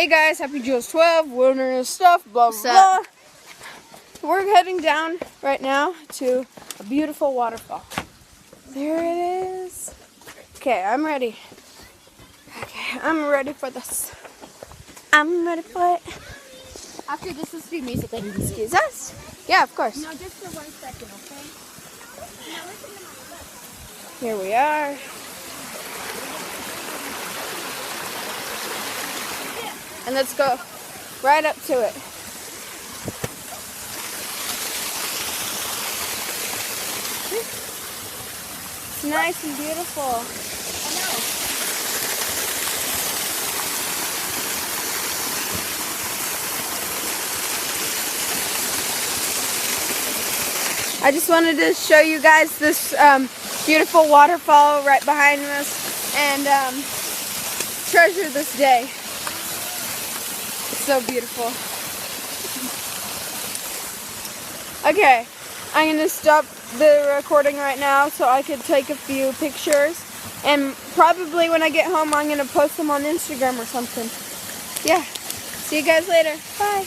Hey guys, happy Jules 12, wilderness stuff, blah blah blah. We're heading down right now to a beautiful waterfall. There it is. Okay, I'm ready. Okay, I'm ready for this. I'm ready for it. After this, let's do music. Like, Excuse us? Yeah, of course. no, just for 1 second, okay? Here we are. And let's go right up to it. It's nice and beautiful. I just wanted to show you guys this beautiful waterfall right behind us and treasure this day. It's so beautiful. Okay, I'm going to stop the recording right now so I could take a few pictures, and probably when I get home I'm going to post them on Instagram or something. Yeah, see you guys later. Bye.